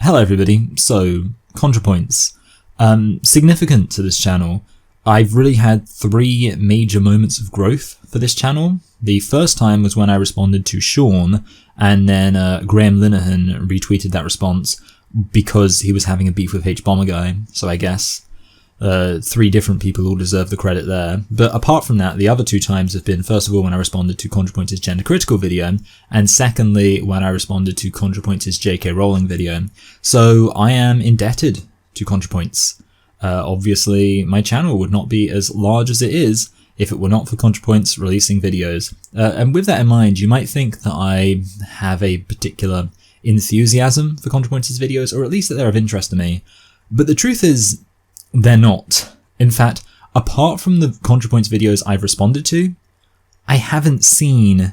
Hello everybody, so ContraPoints. Significant to this channel, I've really had three major moments of growth for this channel. The first time was when I responded to Sean, and then Graham Linehan retweeted that response because he was having a beef with H-Bomber so I guess three different people all deserve the credit there. But apart from that, the other two times have been, first of all, when I responded to ContraPoints' gender critical video, and secondly, when I responded to ContraPoints' JK Rowling video. So I am indebted to ContraPoints. Obviously, my channel would not be as large as it is if it were not for ContraPoints releasing videos. And with that in mind, you might think that I have a particular enthusiasm for ContraPoints' videos, or at least that they're of interest to me. But the truth is, they're not. In fact, apart from the ContraPoints videos I've responded to, I haven't seen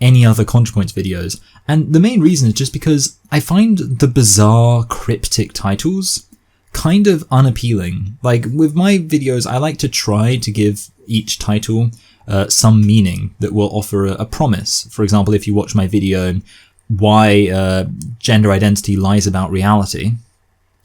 any other ContraPoints videos. And the main reason is just because I find the bizarre, cryptic titles kind of unappealing. Like, with my videos, I like to try to give each title some meaning that will offer a promise. For example, if you watch my video, Why Gender Identity Lies About Reality,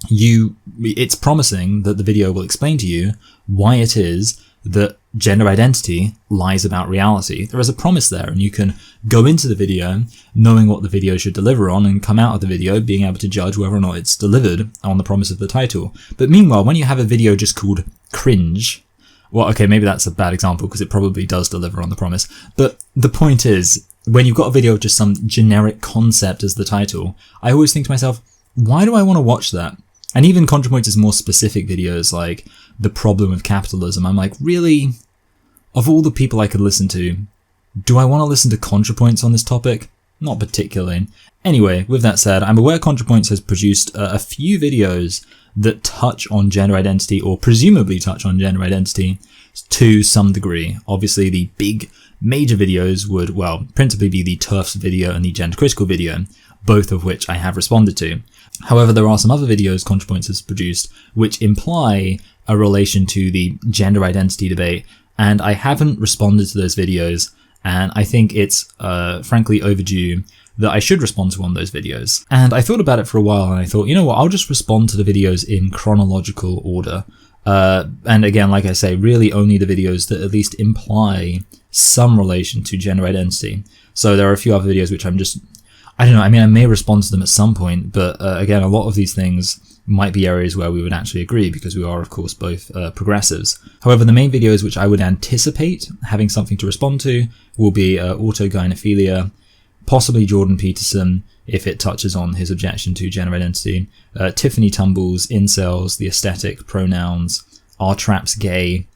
it's promising that the video will explain to you why it is that gender identity lies about reality. There is a promise there, and you can go into the video knowing what the video should deliver on and come out of the video being able to judge whether or not it's delivered on the promise of the title. But meanwhile, when you have a video just called Cringe, well, okay, maybe that's a bad example because it probably does deliver on the promise. But the point is, when you've got a video with just some generic concept as the title, I always think to myself, why do I want to watch that? And even ContraPoints' more specific videos like The Problem of Capitalism, I'm like, really? Of all the people I could listen to, do I want to listen to ContraPoints on this topic? Not particularly. Anyway, with that said, I'm aware ContraPoints has produced a few videos that touch on gender identity, or presumably touch on gender identity, to some degree. Obviously, the big major videos would, well, principally be the TERFs video and the gender critical video, both of which I have responded to. However, there are some other videos ContraPoints has produced which imply a relation to the gender identity debate, and I haven't responded to those videos, and I think it's frankly overdue that I should respond to one of those videos. And I thought about it for a while, and I thought, you know what, I'll just respond to the videos in chronological order. And again, like I say, really only the videos that at least imply some relation to gender identity. So there are a few other videos which I don't know, I mean, I may respond to them at some point, but again, a lot of these things might be areas where we would actually agree because we are, of course, both progressives. However, the main videos which I would anticipate having something to respond to will be Autogynephilia, possibly Jordan Peterson, if it touches on his objection to gender identity, Tiffany Tumble's Incels, the aesthetic, pronouns, Are Traps Gay,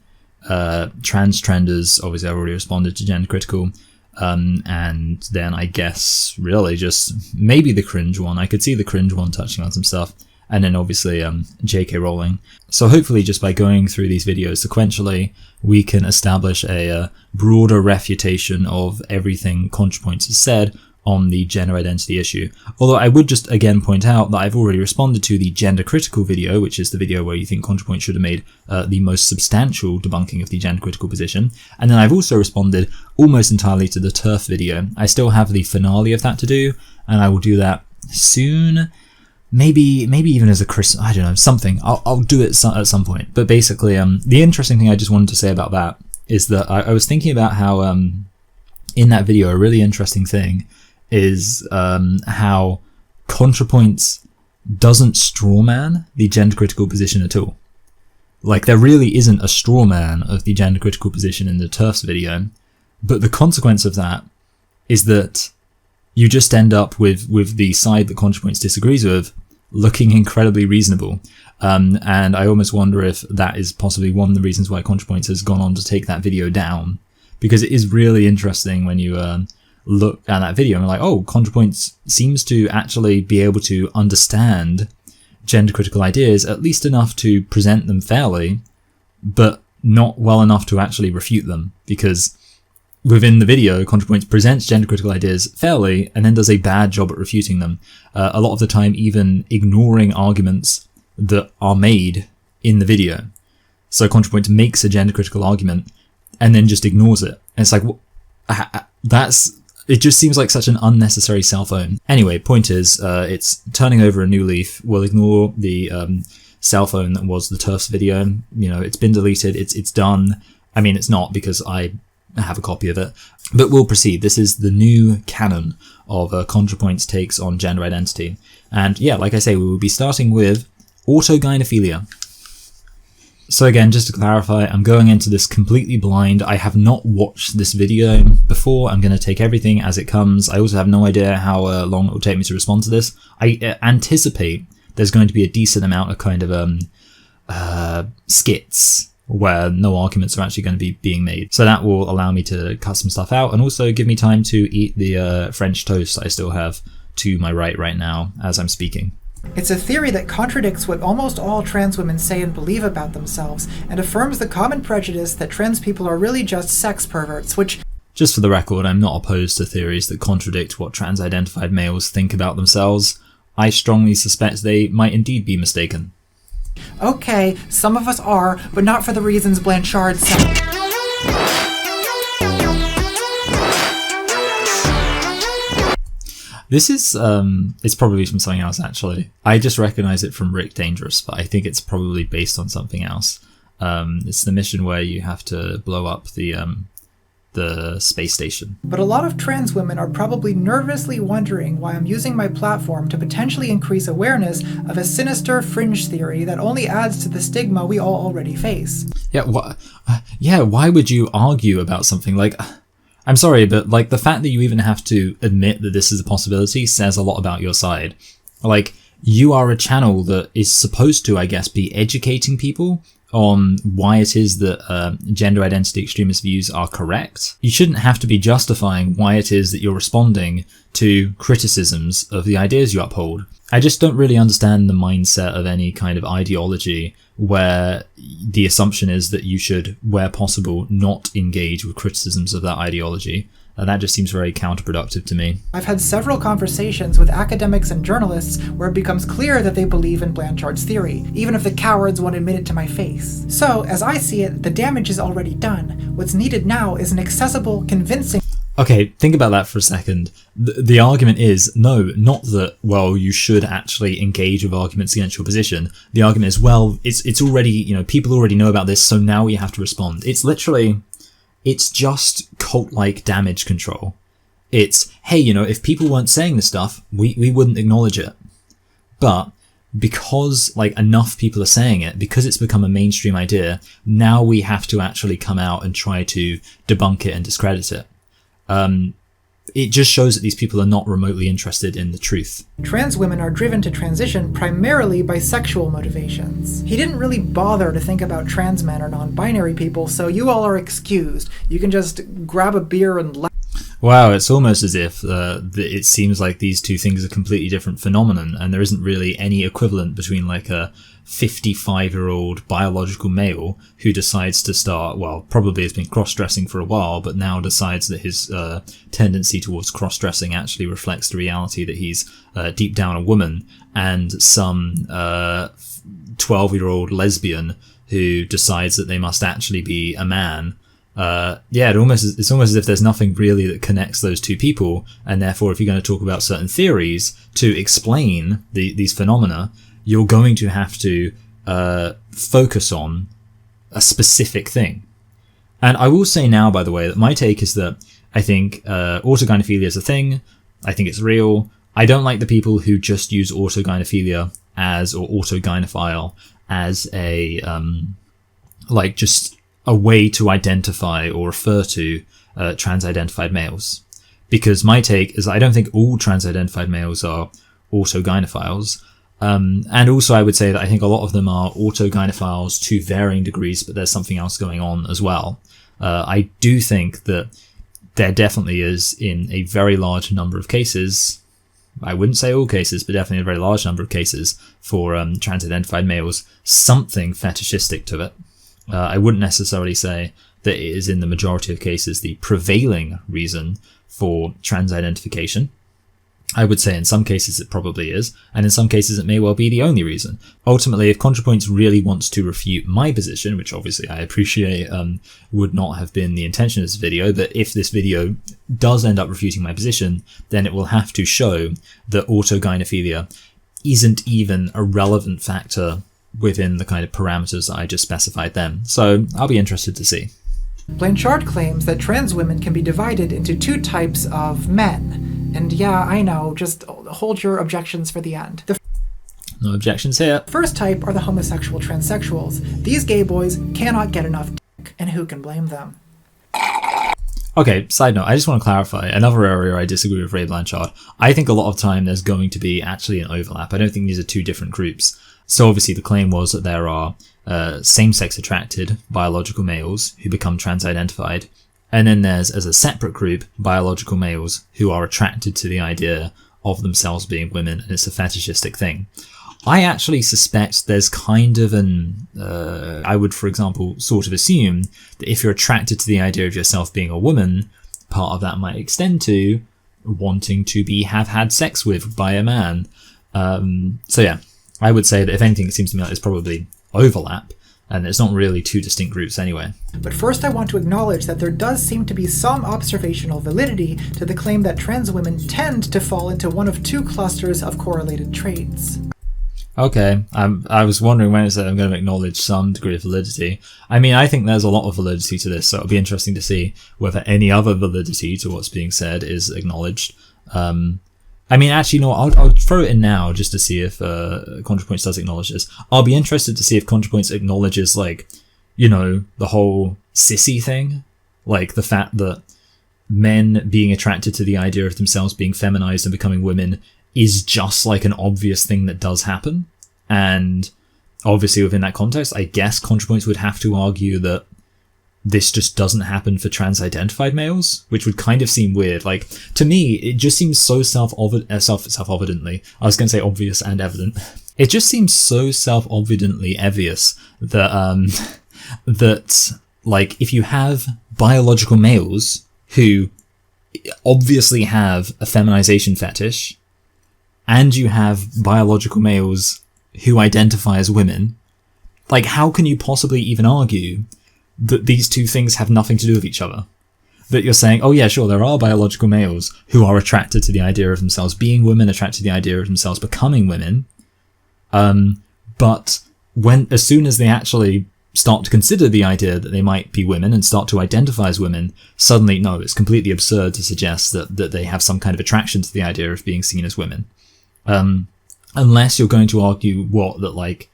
Trans Trenders, obviously I've already responded to gender critical, and then I guess really just maybe the cringe one. I could see the cringe one touching on some stuff, and then obviously JK Rowling. So hopefully just by going through these videos sequentially, we can establish a broader refutation of everything ContraPoints has said on the gender identity issue. Although I would just again point out that I've already responded to the gender critical video, which is the video where you think ContraPoints should have made the most substantial debunking of the gender critical position. And then I've also responded almost entirely to the TERF video. I still have the finale of that to do, and I will do that soon. Maybe even as a I don't know, something. I'll do it at some point. But basically, the interesting thing I just wanted to say about that is that I was thinking about how in that video, a really interesting thing is how ContraPoints doesn't strawman the gender critical position at all. Like, there really isn't a strawman of the gender critical position in the TERFs video, but the consequence of that is that you just end up with the side that ContraPoints disagrees with looking incredibly reasonable. And I almost wonder if that is possibly one of the reasons why ContraPoints has gone on to take that video down, because it is really interesting when you look at that video and you're like, oh, ContraPoints seems to actually be able to understand gender critical ideas, at least enough to present them fairly, but not well enough to actually refute them, because within the video, ContraPoints presents gender critical ideas fairly and then does a bad job at refuting them. A lot of the time even ignoring arguments that are made in the video. So ContraPoints makes a gender critical argument and then just ignores it. And it's like, that's It just seems like such an unnecessary cell phone. Anyway, point is, it's turning over a new leaf. We'll ignore the cell phone that was the TERFs video. You know, it's been deleted. It's done. I mean, it's not, because I have a copy of it. But we'll proceed. This is the new canon of ContraPoints takes on gender identity. And yeah, like I say, we will be starting with Autogynephilia. So again, just to clarify, I'm going into this completely blind. I have not watched this video before. I'm going to take everything as it comes. I also have no idea how long it will take me to respond to this. I anticipate there's going to be a decent amount of kind of skits where no arguments are actually going to be being made. So that will allow me to cut some stuff out and also give me time to eat the French toast I still have to my right now as I'm speaking. It's a theory that contradicts what almost all trans women say and believe about themselves, and affirms the common prejudice that trans people are really just sex perverts, which... Just for the record, I'm not opposed to theories that contradict what trans-identified males think about themselves. I strongly suspect they might indeed be mistaken. Okay, some of us are, but not for the reasons Blanchard said. This is, it's probably from something else, actually. I just recognize it from Rick Dangerous, but I think it's probably based on something else. It's the mission where you have to blow up the space station. But a lot of trans women are probably nervously wondering why I'm using my platform to potentially increase awareness of a sinister fringe theory that only adds to the stigma we all already face. Yeah, why would you argue about something like... I'm sorry, but like the fact that you even have to admit that this is a possibility says a lot about your side. Like, you are a channel that is supposed to, I guess, be educating people on why it is that gender identity extremist views are correct. You shouldn't have to be justifying why it is that you're responding to criticisms of the ideas you uphold. I just don't really understand the mindset of any kind of ideology where the assumption is that you should, where possible, not engage with criticisms of that ideology. That just seems very counterproductive to me. I've had several conversations with academics and journalists where it becomes clear that they believe in Blanchard's theory, even if the cowards won't admit it to my face. So, as I see it, the damage is already done. What's needed now is an accessible, convincing... Okay, think about that for a second. The argument is, no, not that, well, you should actually engage with arguments against your position. The argument is, well, it's already, you know, people already know about this, so now we have to respond. It's literally, it's just cult-like damage control. It's, hey, you know, if people weren't saying this stuff, we wouldn't acknowledge it. But because, like, enough people are saying it, because it's become a mainstream idea, now we have to actually come out and try to debunk it and discredit it. It just shows that these people are not remotely interested in the truth. Trans women are driven to transition primarily by sexual motivations. He didn't really bother to think about trans men or non-binary people, so you all are excused. You can just grab a beer and laugh. Wow, it's almost as if it seems like these two things are completely different phenomenon, and there isn't really any equivalent between like a 55-year-old biological male who decides to start, well, probably has been cross-dressing for a while, but now decides that his tendency towards cross-dressing actually reflects the reality that he's deep down a woman, and some 12-year-old lesbian who decides that they must actually be a man. Yeah, it's almost as if there's nothing really that connects those two people, and therefore if you're going to talk about certain theories to explain these phenomena, you're going to have to focus on a specific thing. And I will say now, by the way, that my take is that I think autogynephilia is a thing. I think it's real. I don't like the people who just use autogynephilia or autogynephile as a like just a way to identify or refer to trans-identified males. Because my take is I don't think all trans-identified males are autogynephiles. And also I would say that I think a lot of them are autogynephiles to varying degrees, but there's something else going on as well. I do think that there definitely is, in a very large number of cases, I wouldn't say all cases, but definitely a very large number of cases for trans-identified males, something fetishistic to it. I wouldn't necessarily say that it is in the majority of cases the prevailing reason for trans identification. I would say in some cases it probably is, and in some cases it may well be the only reason. Ultimately, if ContraPoints really wants to refute my position, which obviously I appreciate would not have been the intention of this video, but if this video does end up refuting my position, then it will have to show that autogynephilia isn't even a relevant factor within the kind of parameters that I just specified then. So I'll be interested to see. Blanchard claims that trans women can be divided into two types of men. And yeah, I know, just hold your objections for the end. No objections here. The first type are the homosexual transsexuals. These gay boys cannot get enough dick, and who can blame them? Okay, side note, I just want to clarify another area I disagree with Ray Blanchard. I think a lot of time there's going to be actually an overlap. I don't think these are two different groups. So obviously the claim was that there are same-sex attracted biological males who become trans-identified, and then there's, as a separate group, biological males who are attracted to the idea of themselves being women, and it's a fetishistic thing. I actually suspect there's kind of I would, for example, sort of assume that if you're attracted to the idea of yourself being a woman, part of that might extend to wanting to have had sex with by a man. So yeah, I would say that if anything, it seems to me like there's probably overlap, and it's not really two distinct groups anyway. But first I want to acknowledge that there does seem to be some observational validity to the claim that trans women tend to fall into one of two clusters of correlated traits. Okay, I was wondering when it said I'm going to acknowledge some degree of validity. I mean, I think there's a lot of validity to this, so it'll be interesting to see whether any other validity to what's being said is acknowledged. I mean, actually, no, I'll throw it in now just to see if ContraPoints does acknowledge this. I'll be interested to see if ContraPoints acknowledges, like, you know, the whole sissy thing. Like, the fact that men being attracted to the idea of themselves being feminized and becoming women is just, like, an obvious thing that does happen. And obviously, within that context, I guess ContraPoints would have to argue that this just doesn't happen for trans-identified males, which would kind of seem weird. Like, to me, it just seems so self-evidently. I was going to say obvious and evident. It just seems so self-evidently obvious that, that, like, if you have biological males who obviously have a feminization fetish, and you have biological males who identify as women, like, how can you possibly even argue that these two things have nothing to do with each other? That you're saying, oh yeah, sure, there are biological males who are attracted to the idea of themselves being women, attracted to the idea of themselves becoming women, but as soon as they actually start to consider the idea that they might be women and start to identify as women, suddenly, no, it's completely absurd to suggest that they have some kind of attraction to the idea of being seen as women. Unless you're going to argue that, like,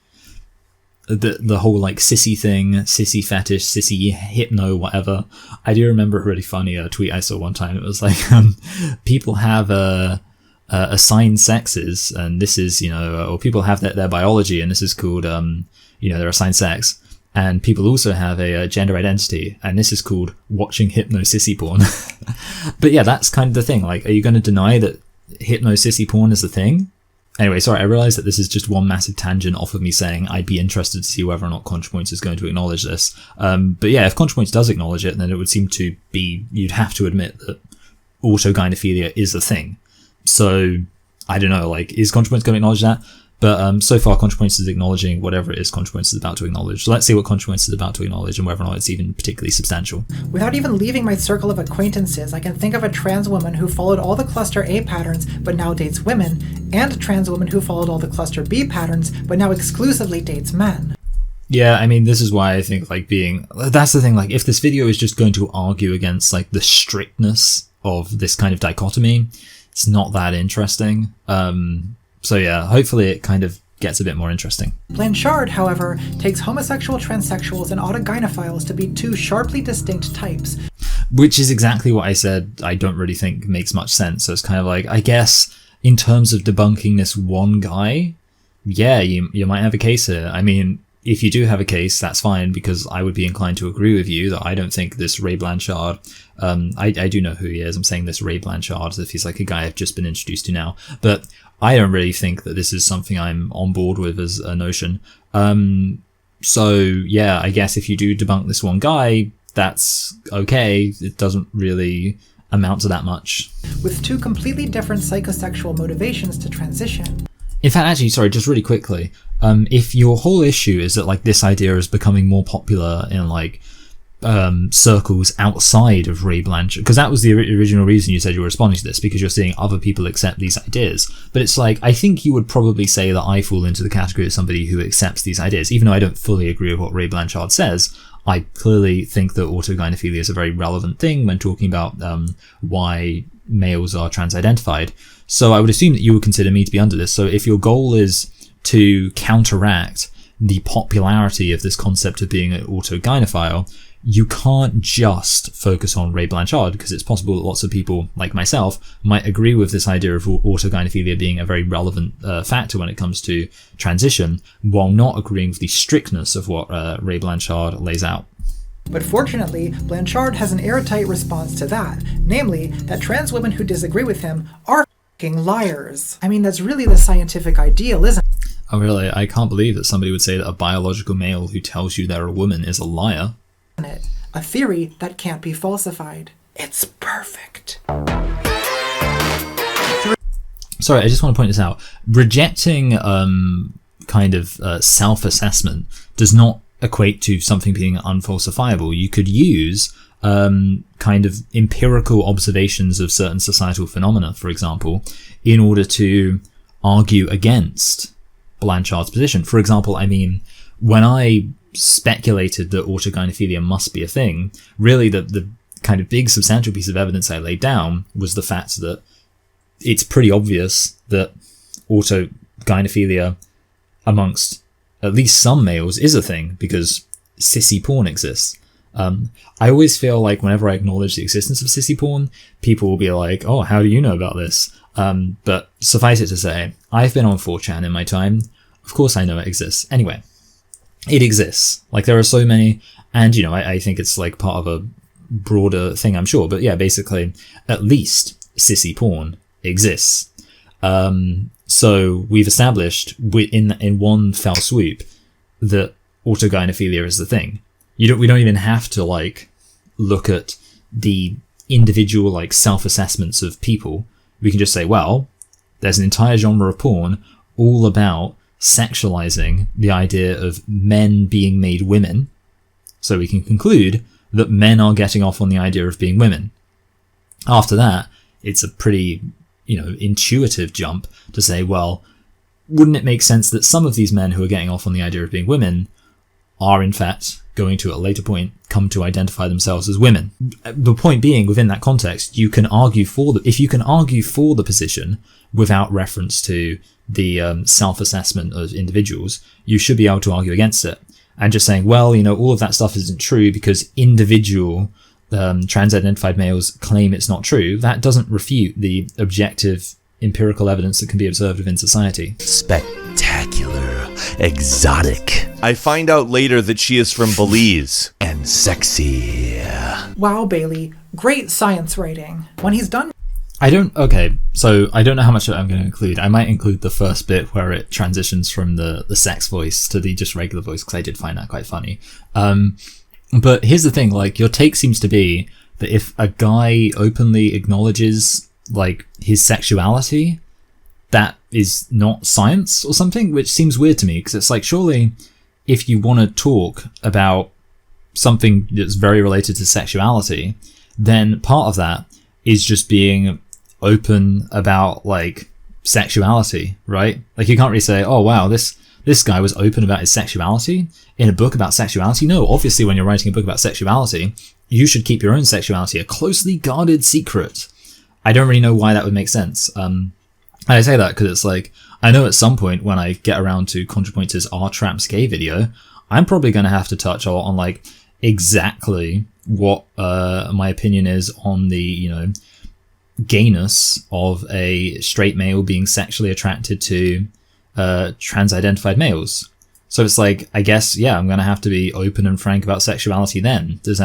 the whole, like, sissy thing, sissy fetish, sissy hypno, whatever. I do remember a really funny tweet I saw one time. It was like, people have assigned sexes, and this is, you know, or people have their biology, and this is called, you know, their assigned sex. And people also have a gender identity, and this is called watching hypno sissy porn. But yeah, that's kind of the thing. Like, are you going to deny that hypno sissy porn is the thing? Anyway, sorry, I realize that this is just one massive tangent off of me saying I'd be interested to see whether or not ContraPoints is going to acknowledge this. But yeah, if ContraPoints does acknowledge it, then it would seem to be, you'd have to admit that autogynephilia is a thing. So, I don't know, like, is ContraPoints going to acknowledge that? But so far, ContraPoints is acknowledging whatever it is ContraPoints is about to acknowledge. So let's see what ContraPoints is about to acknowledge and whether or not it's even particularly substantial. Without even leaving my circle of acquaintances, I can think of a trans woman who followed all the cluster A patterns but now dates women, and a trans woman who followed all the cluster B patterns but now exclusively dates men. Yeah, I mean, this is why I think, like, that's the thing, like, if this video is just going to argue against, like, the strictness of this kind of dichotomy, it's not that interesting. So yeah, hopefully it kind of gets a bit more interesting. Blanchard, however, takes homosexual transsexuals and autogynephiles to be two sharply distinct types. Which is exactly what I said I don't really think makes much sense. So it's kind of like, I guess, in terms of debunking this one guy, yeah, you might have a case here. I mean, if you do have a case, that's fine, because I would be inclined to agree with you that I don't think this Ray Blanchard, I do know who he is. I'm saying this Ray Blanchard as if he's like a guy I've just been introduced to now. But I don't really think that this is something I'm on board with as a notion. So yeah, I guess if you do debunk this one guy, that's okay. It doesn't really amount to that much. With two completely different psychosexual motivations to transition. In fact, actually, sorry, just really quickly, if your whole issue is that like this idea is becoming more popular in like circles outside of Ray Blanchard, because that was the original reason you said you were responding to this, because you're seeing other people accept these ideas. But it's like, I think you would probably say that I fall into the category of somebody who accepts these ideas, even though I don't fully agree with what Ray Blanchard says. I clearly think that autogynephilia is a very relevant thing when talking about why males are trans-identified. So I would assume that you would consider me to be under this. So if your goal is to counteract the popularity of this concept of being an autogynephile, you can't just focus on Ray Blanchard, because it's possible that lots of people, like myself, might agree with this idea of autogynephilia being a very relevant factor when it comes to transition, while not agreeing with the strictness of what Ray Blanchard lays out. But fortunately, Blanchard has an airtight response to that, namely that trans women who disagree with him are f***ing liars. I mean, that's really the scientific ideal, isn't it? Oh really? I can't believe that somebody would say that a biological male who tells you they're a woman is a liar. A theory that can't be falsified. It's perfect. Sorry, I just want to point this out. Rejecting self-assessment does not equate to something being unfalsifiable. You could use kind of empirical observations of certain societal phenomena, for example, in order to argue against Blanchard's position. For example, I mean, when I speculated that autogynephilia must be a thing, really the kind of big substantial piece of evidence I laid down was the fact that it's pretty obvious that autogynephilia amongst at least some males is a thing, because sissy porn exists. I always feel like whenever I acknowledge the existence of sissy porn, people will be like, oh, how do you know about this? But suffice it to say, I've been on 4chan in my time. Of course I know it exists. Anyway, it exists. Like, there are so many, and, you know, I think it's like part of a broader thing, I'm sure. But yeah, basically, at least sissy porn exists. So we've established in one fell swoop that autogynephilia is the thing. We don't even have to like look at the individual like self-assessments of people. We can just say, well, there's an entire genre of porn all about sexualizing the idea of men being made women. So we can conclude that men are getting off on the idea of being women. After that, it's a pretty, intuitive jump to say, well, wouldn't it make sense that some of these men who are getting off on the idea of being women are in fact going to, at a later point, come to identify themselves as women? The point being, within that context, if you can argue for the position without reference to the self-assessment of individuals, you should be able to argue against it. And just saying, well, all of that stuff isn't true because individual trans-identified males claim it's not true, that doesn't refute the objective empirical evidence that can be observed within society. Spectacular. Exotic. I find out later that she is from Belize. And sexy. Wow, Bailey. Great science writing. When he's done... So I don't know how much of it I'm going to include. I might include the first bit where it transitions from the sex voice to the just regular voice, because I did find that quite funny. But here's the thing, like, your take seems to be that if a guy openly acknowledges, like, his sexuality, that is not science or something, which seems weird to me, because it's like, surely if you want to talk about something that's very related to sexuality, then part of that is just being open about, like, sexuality, right? Like, you can't really say, oh wow, this guy was open about his sexuality in a book about sexuality. No, obviously when you're writing a book about sexuality, you should keep your own sexuality a closely guarded secret. I don't really know why that would make sense. And I say that because it's like, I know at some point when I get around to ContraPoints' R-Traps gay video, I'm probably going to have to touch on like exactly what my opinion is on the, gayness of a straight male being sexually attracted to trans-identified males. So it's like, I guess, yeah, I'm going to have to be open and frank about sexuality then. What does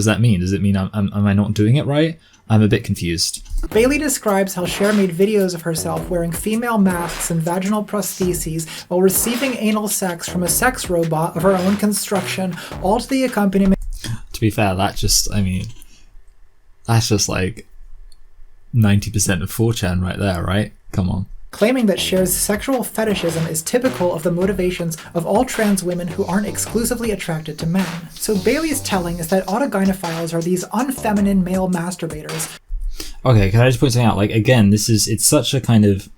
that mean? Does it mean am I not doing it right? I'm a bit confused. Bailey describes how Cher made videos of herself wearing female masks and vaginal prostheses while receiving anal sex from a sex robot of her own construction, all to the accompaniment... To be fair, that just, That's just like 90% of 4chan right there, right? Come on. Claiming that Cher's sexual fetishism is typical of the motivations of all trans women who aren't exclusively attracted to men. So Bailey's telling is that autogynephiles are these unfeminine male masturbators. Okay, can I just point something out? Like, again, it's such a kind of,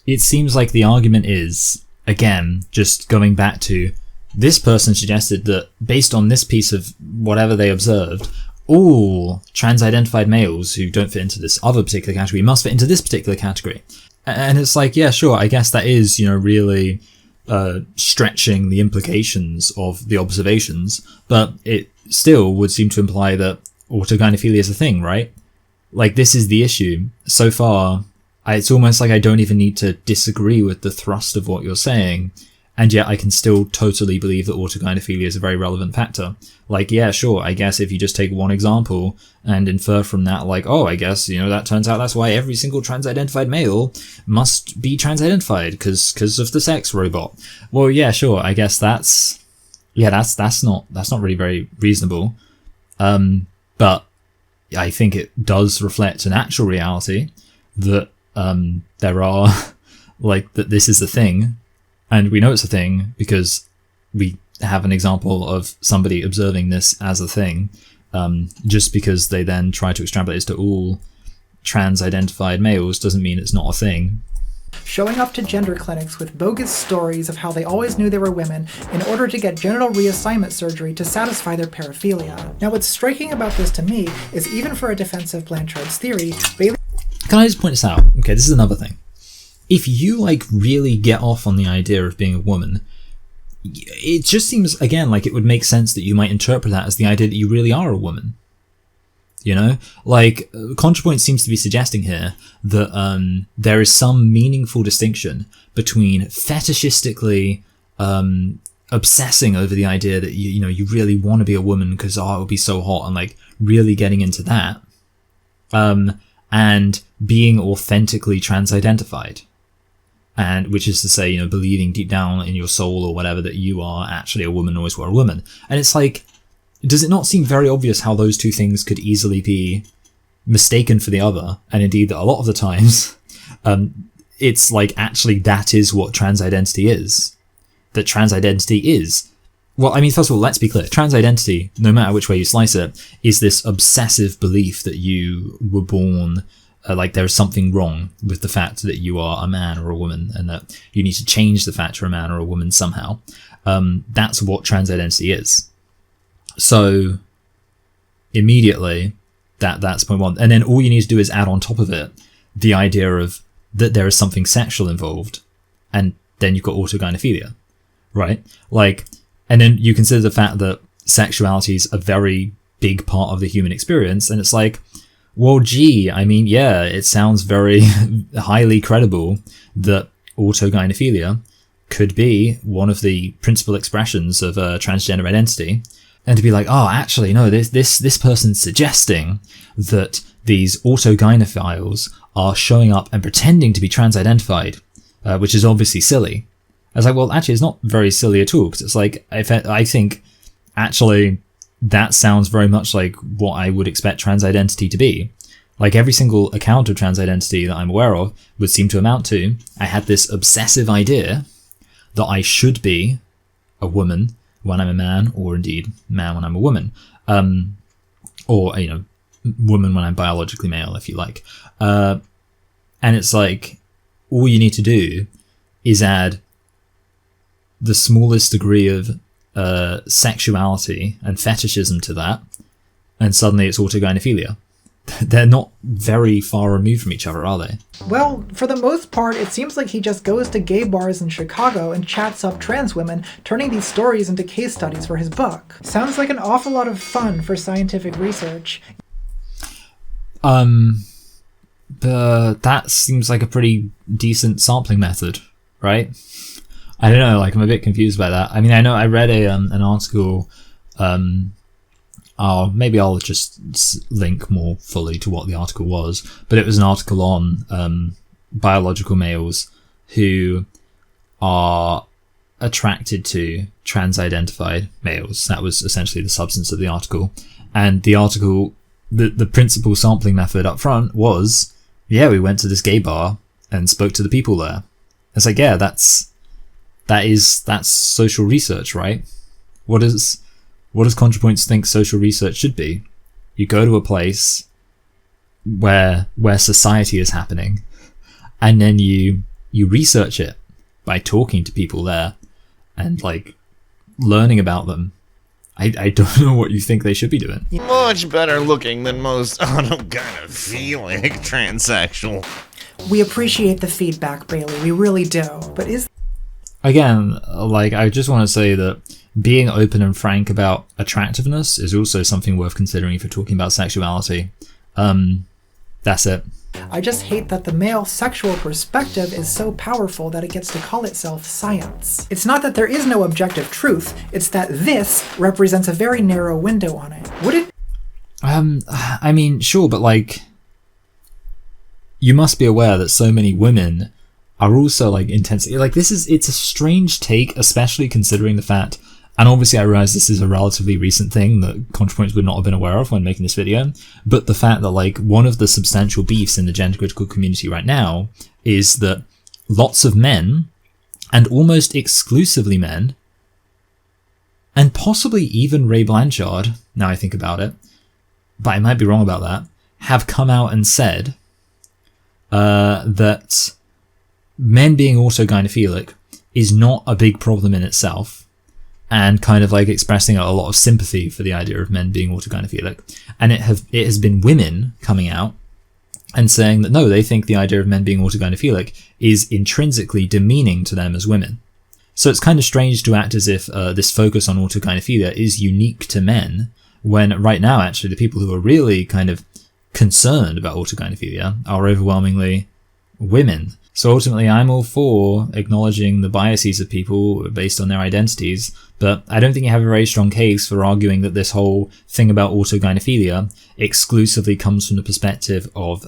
it seems like the argument is, again, just going back to, this person suggested that based on this piece of whatever they observed, all trans-identified males who don't fit into this other particular category must fit into this particular category. And it's like, yeah, sure, I guess that is, really stretching the implications of the observations, but it still would seem to imply that autogynephilia is a thing, right? Like, this is the issue. So far, it's almost like I don't even need to disagree with the thrust of what you're saying, and yet I can still totally believe that autogynephilia is a very relevant factor. Like, yeah, sure, I guess if you just take one example and infer from that, like, oh, I guess, that turns out that's why every single trans-identified male must be trans-identified, because of the sex robot. Well, yeah, sure, I guess that's not really very reasonable. But I think it does reflect an actual reality that there are, like, that this is a thing, and we know it's a thing because we have an example of somebody observing this as a thing. Just because they then try to extrapolate this to all trans-identified males doesn't mean it's not a thing. Showing up to gender clinics with bogus stories of how they always knew they were women in order to get genital reassignment surgery to satisfy their paraphilia. Now, what's striking about this to me is even for a defense of Blanchard's theory, Bailey... Can I just point this out? Okay, this is another thing. If you, really get off on the idea of being a woman, it just seems, again, like it would make sense that you might interpret that as the idea that you really are a woman. Like, ContraPoints seems to be suggesting here that there is some meaningful distinction between fetishistically obsessing over the idea that you really want to be a woman because it would be so hot, and like really getting into that, and being authentically trans-identified. And which is to say, believing deep down in your soul or whatever that you are actually a woman, always were a woman. And it's like, does it not seem very obvious how those two things could easily be mistaken for the other? And indeed, that a lot of the times, it's like actually that is what trans identity is. That trans identity is, well, I mean, first of all, let's be clear. Trans identity, no matter which way you slice it, is this obsessive belief that you were born like there's something wrong with the fact that you are a man or a woman, and that you need to change the fact you're a man or a woman somehow. That's what trans identity is. So immediately, that's point one. And then all you need to do is add on top of it the idea of that there is something sexual involved, and then you've got autogynephilia, right? Like, and then you consider the fact that sexuality is a very big part of the human experience, and it's like, well, gee, I mean, yeah, it sounds very highly credible that autogynephilia could be one of the principal expressions of a transgender identity. And to be like, oh, actually, no, this person's suggesting that these autogynephiles are showing up and pretending to be trans-identified, which is obviously silly. I was like, well, actually, it's not very silly at all, because it's like, I think, actually, that sounds very much like what I would expect trans identity to be. Like, every single account of trans identity that I'm aware of would seem to amount to, I had this obsessive idea that I should be a woman when I'm a man, or indeed man when I'm a woman, or woman when I'm biologically male, if you like. And it's like, all you need to do is add the smallest degree of sexuality and fetishism to that, and suddenly it's autogynephilia. They're not very far removed from each other, are they? Well, for the most part, it seems like he just goes to gay bars in Chicago and chats up trans women, turning these stories into case studies for his book. Sounds like an awful lot of fun for scientific research. That seems like a pretty decent sampling method, right? I don't know, like, I'm a bit confused by that. I mean, I know I read an article, maybe I'll just link more fully to what the article was, but it was an article on biological males who are attracted to trans-identified males. That was essentially the substance of the article. And the article the principal sampling method up front was, yeah, we went to this gay bar and spoke to the people there. It's like, yeah, that's social research, right? What does ContraPoints think social research should be? You go to a place where society is happening, and then you research it by talking to people there and like learning about them. I don't know what you think they should be doing. Much better looking than most autogynephilic transsexual. We appreciate the feedback, Bailey. We really do. But Again, like, I just want to say that being open and frank about attractiveness is also something worth considering if you're talking about sexuality. That's it. I just hate that the male sexual perspective is so powerful that it gets to call itself science. It's not that there is no objective truth, it's that this represents a very narrow window on it. Would it? I mean, sure, but like, you must be aware that so many women are also like intensely, like, it's a strange take, especially considering the fact, and obviously I realize this is a relatively recent thing that ContraPoints would not have been aware of when making this video, but the fact that like one of the substantial beefs in the gender critical community right now is that lots of men, and almost exclusively men, and possibly even Ray Blanchard, now I think about it, but I might be wrong about that, have come out and said that men being autogynephilic is not a big problem in itself, and kind of like expressing a lot of sympathy for the idea of men being autogynephilic. And it has been women coming out and saying that no, they think the idea of men being autogynephilic is intrinsically demeaning to them as women. So it's kind of strange to act as if this focus on autogynephilia is unique to men, when right now actually the people who are really kind of concerned about autogynephilia are overwhelmingly women. So ultimately, I'm all for acknowledging the biases of people based on their identities, but I don't think you have a very strong case for arguing that this whole thing about autogynephilia exclusively comes from the perspective of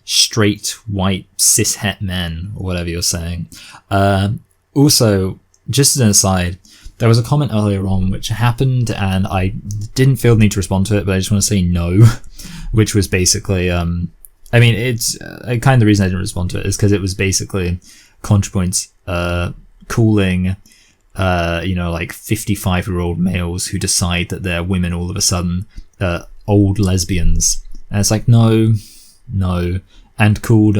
straight, white, cis-het men, or whatever you're saying. Also, just as an aside, there was a comment earlier on which happened, and I didn't feel the need to respond to it, but I just want to say no, which was basically... I mean, it's kind of the reason I didn't respond to it is because it was basically ContraPoints calling, like 55-year-old males who decide that they're women all of a sudden old lesbians, and it's like no, and called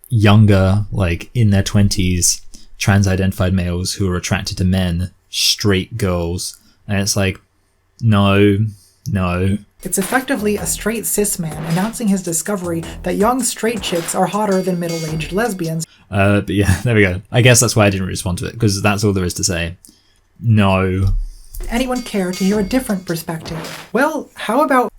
younger, like in their 20s, trans-identified males who are attracted to men, straight girls, and it's like no. It's effectively a straight cis man announcing his discovery that young straight chicks are hotter than middle-aged lesbians. But yeah, there we go. I guess that's why I didn't respond to it, because that's all there is to say. No. Anyone care to hear a different perspective? Well, how about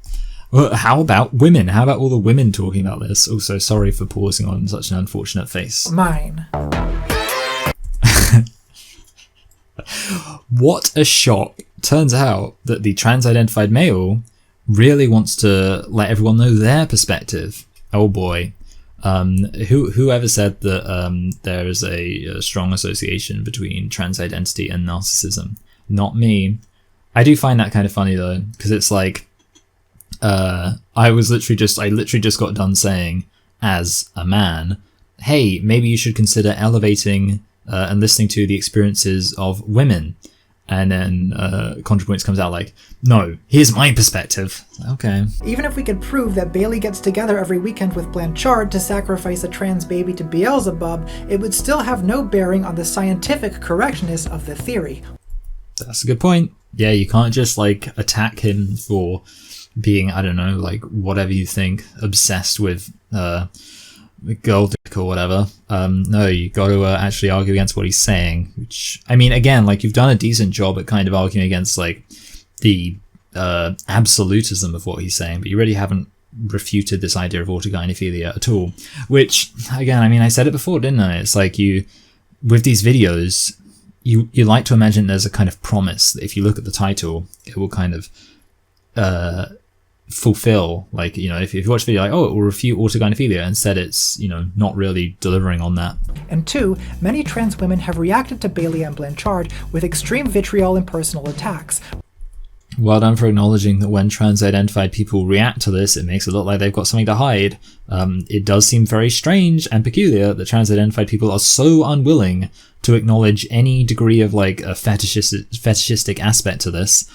women? How about all the women talking about this? Also, sorry for pausing on such an unfortunate face. Mine. What a shock. Turns out that the trans-identified male really wants to let everyone know their perspective. Oh boy. Whoever said that there is a strong association between trans identity and narcissism? Not me. I do find that kind of funny though, because it's like I literally just got done saying, as a man, hey, maybe you should consider elevating and listening to the experiences of women. And then ContraPoints comes out like, no, here's my perspective. Okay. Even if we could prove that Bailey gets together every weekend with Blanchard to sacrifice a trans baby to Beelzebub, it would still have no bearing on the scientific correctness of the theory. That's a good point. Yeah, you can't just like attack him for being, I don't know, like whatever you think, obsessed with girl dick or whatever. No, you got to actually argue against what he's saying, which, I mean, again, like you've done a decent job at kind of arguing against like the absolutism of what he's saying, but you really haven't refuted this idea of autogynephilia at all, which, again, I mean, I said it before, didn't I? It's like you, with these videos, you like to imagine there's a kind of promise that if you look at the title, it will kind of fulfill, like, you know, if you watch the video, like, oh, it will refute autogynephilia. Instead, it's, you know, not really delivering on that. And two, many trans women have reacted to Bailey and Blanchard with extreme vitriol and personal attacks. Well done for acknowledging that when trans-identified people react to this, it makes it look like they've got something to hide. It does seem very strange and peculiar that trans-identified people are so unwilling to acknowledge any degree of like a fetishistic aspect to this.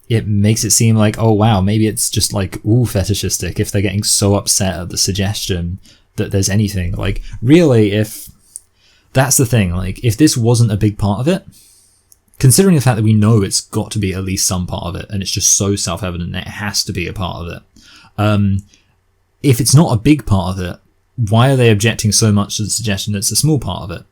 It makes it seem like, oh wow, maybe it's just like, ooh, fetishistic if they're getting so upset at the suggestion that there's anything. Like, really, if that's the thing, like, if this wasn't a big part of it, considering the fact that we know it's got to be at least some part of it, and it's just so self-evident that it has to be a part of it. If it's not a big part of it, why are they objecting so much to the suggestion that it's a small part of it?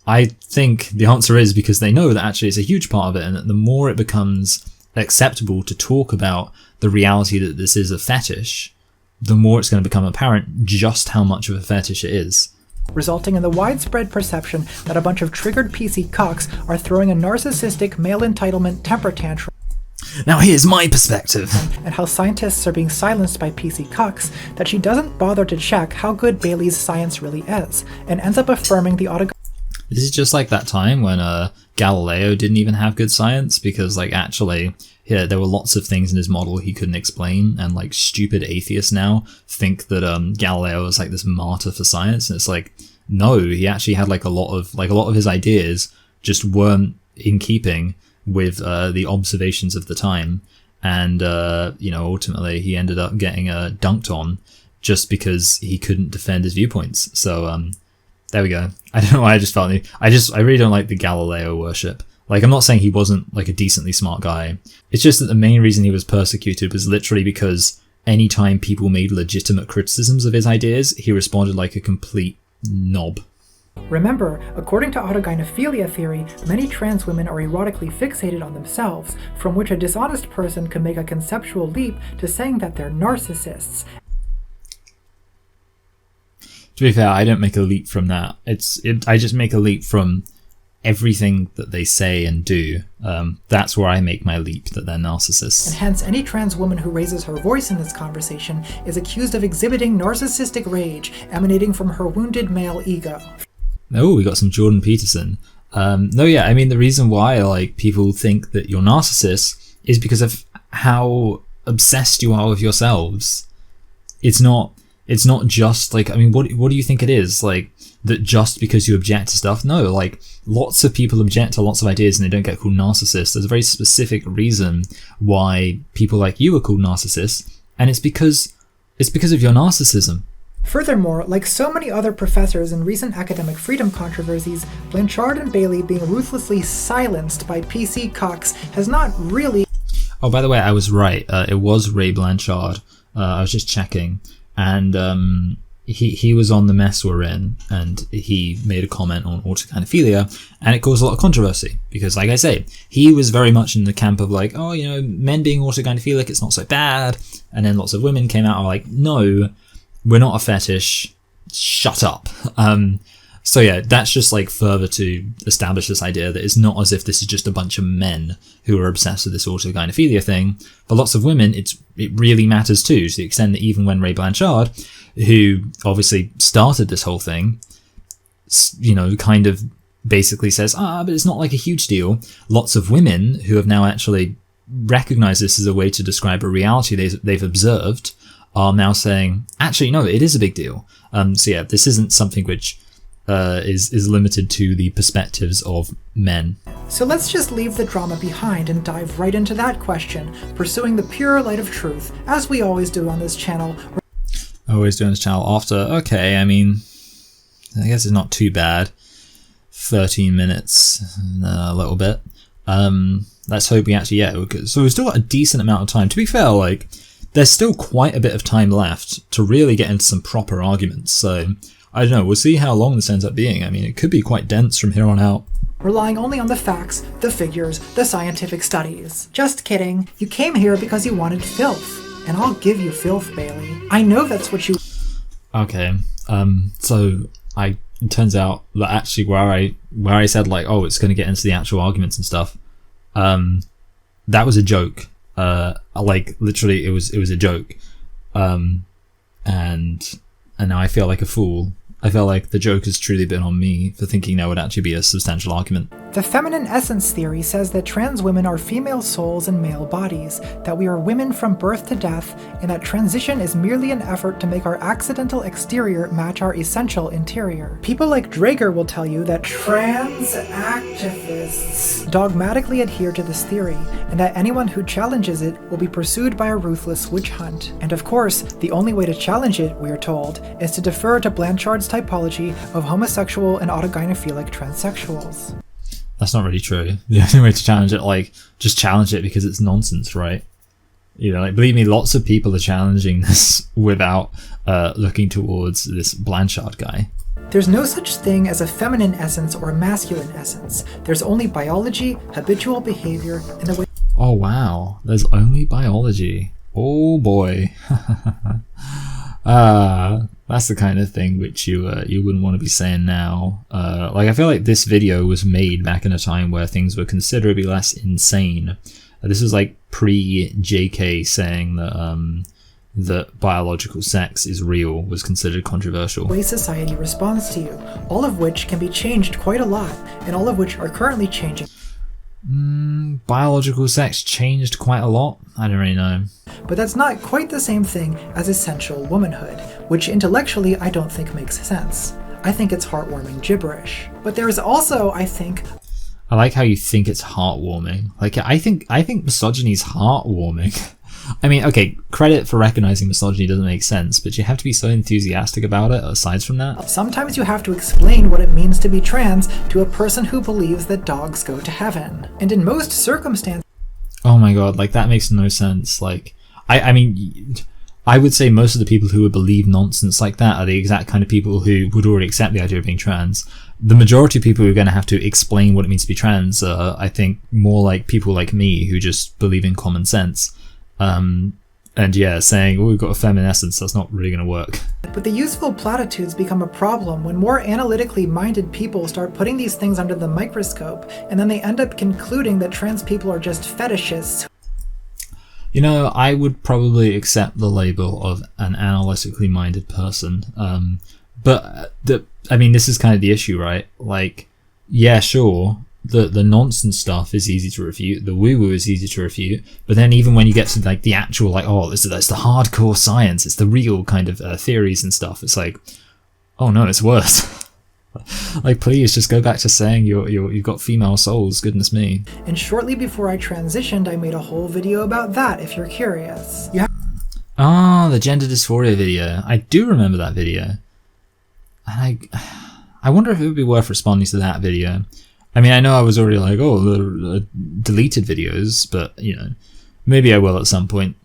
I think the answer is because they know that actually it's a huge part of it, and that the more it becomes acceptable to talk about the reality that this is a fetish, the more it's going to become apparent just how much of a fetish it is. Resulting in the widespread perception that a bunch of triggered PC cocks are throwing a narcissistic male entitlement temper tantrum. Now here's my perspective. And how scientists are being silenced by PC cocks, that she doesn't bother to check how good Bailey's science really is, and ends up affirming the autogynephilia. This is just like that time when Galileo didn't even have good science, because like actually there were lots of things in his model he couldn't explain, and like stupid atheists now think that Galileo is like this martyr for science, and it's like, no, he actually had like a lot of his ideas just weren't in keeping with the observations of the time, and ultimately he ended up getting dunked on just because he couldn't defend his viewpoints. So there we go. I don't know why I just felt I really don't like the Galileo worship. Like, I'm not saying he wasn't like a decently smart guy. It's just that the main reason he was persecuted was literally because anytime people made legitimate criticisms of his ideas, he responded like a complete knob. Remember, according to autogynephilia theory, many trans women are erotically fixated on themselves, from which a dishonest person can make a conceptual leap to saying that they're narcissists. To be fair, I don't make a leap from that. I just make a leap from everything that they say and do. That's where I make my leap that they're narcissists. And hence, any trans woman who raises her voice in this conversation is accused of exhibiting narcissistic rage emanating from her wounded male ego. Oh, we got some Jordan Peterson. The reason why like people think that you're narcissists is because of how obsessed you are with yourselves. It's not just like, what do you think it is? Like, that just because you object to stuff? No, like, lots of people object to lots of ideas and they don't get called narcissists. There's a very specific reason why people like you are called narcissists, and it's because of your narcissism. Furthermore, like so many other professors in recent academic freedom controversies, Blanchard and Bailey being ruthlessly silenced by PC cocks has not really... Oh, by the way, I was right. It was Ray Blanchard. I was just checking. And he was on the mess we're in, and he made a comment on autogynephilia, and it caused a lot of controversy because, like I say, he was very much in the camp of like, oh, men being autogynephilic, it's not so bad. And then lots of women came out and were like, no, we're not a fetish, shut up. So yeah, that's just like further to establish this idea that it's not as if this is just a bunch of men who are obsessed with this autogynephilia thing. For lots of women, it really matters too, to the extent that even when Ray Blanchard, who obviously started this whole thing, kind of basically says, but it's not like a huge deal. Lots of women who have now actually recognized this as a way to describe a reality they've observed are now saying, actually, no, it is a big deal. So yeah, this isn't something which is limited to the perspectives of men. So let's just leave the drama behind and dive right into that question, pursuing the pure light of truth, as we always do on this channel. Always do on this channel after, okay, I guess it's not too bad. 13 minutes, a little bit. Let's hope we actually, so we've still got a decent amount of time. To be fair, like, there's still quite a bit of time left to really get into some proper arguments, so I don't know, we'll see how long this ends up being. It could be quite dense from here on out. Relying only on the facts, the figures, the scientific studies. Just kidding. You came here because you wanted filth. And I'll give you filth, Bailey. I know that's what you... Okay, so it turns out that actually where I said like, oh, it's going to get into the actual arguments and stuff, that was a joke. Like, literally, it was a joke. And now I feel like a fool. I feel like the joke has truly been on me for thinking there would actually be a substantial argument. The feminine essence theory says that trans women are female souls in male bodies, that we are women from birth to death, and that transition is merely an effort to make our accidental exterior match our essential interior. People like Draeger will tell you that trans activists dogmatically adhere to this theory, and that anyone who challenges it will be pursued by a ruthless witch hunt. And of course, the only way to challenge it, we are told, is to defer to Blanchard's typology of homosexual and autogynephilic transsexuals. That's not really true. The only way to challenge it, like, just challenge it because it's nonsense, right? You know, like, believe me, lots of people are challenging this without looking towards this Blanchard guy. There's no such thing as a feminine essence or a masculine essence. There's only biology, habitual behavior, and the way... Oh wow, there's only biology. Oh boy. That's the kind of thing which you wouldn't want to be saying now. Like, I feel like this video was made back in a time where things were considerably less insane. This is like pre-JK saying that that biological sex is real was considered controversial. Way society responds to you, all of which can be changed quite a lot, and all of which are currently changing. Biological sex changed quite a lot? I don't really know. But that's not quite the same thing as essential womanhood, which intellectually I don't think makes sense. I think it's heartwarming gibberish. But there is also, I think... I like how you think it's heartwarming. Like, I think misogyny is heartwarming. I mean, okay, credit for recognizing misogyny doesn't make sense, but you have to be so enthusiastic about it, aside from that. Sometimes you have to explain what it means to be trans to a person who believes that dogs go to heaven. And in most circumstances... Oh my god, like, that makes no sense. Like, I mean, I would say most of the people who would believe nonsense like that are the exact kind of people who would already accept the idea of being trans. The majority of people who are going to have to explain what it means to be trans are, I think, more like people like me who just believe in common sense. And yeah, saying, oh, we've got a feminine essence, that's not really going to work. But the useful platitudes become a problem when more analytically minded people start putting these things under the microscope, and then they end up concluding that trans people are just fetishists. You know, I would probably accept the label of an analytically minded person. But I mean, this is kind of the issue, right? Like, yeah, sure. The nonsense stuff is easy to refute, the woo-woo is easy to refute, but then even when you get to like the actual, like, oh, that's the hardcore science, it's the real kind of theories and stuff, it's like, oh no, it's worse. Like, please just go back to saying you've got female souls, goodness me. And shortly before I transitioned, I made a whole video about that, if you're curious. The gender dysphoria video. I do remember that video. And I wonder if it would be worth responding to that video. I mean, I know I was already like, oh, the deleted videos, but, you know, maybe I will at some point.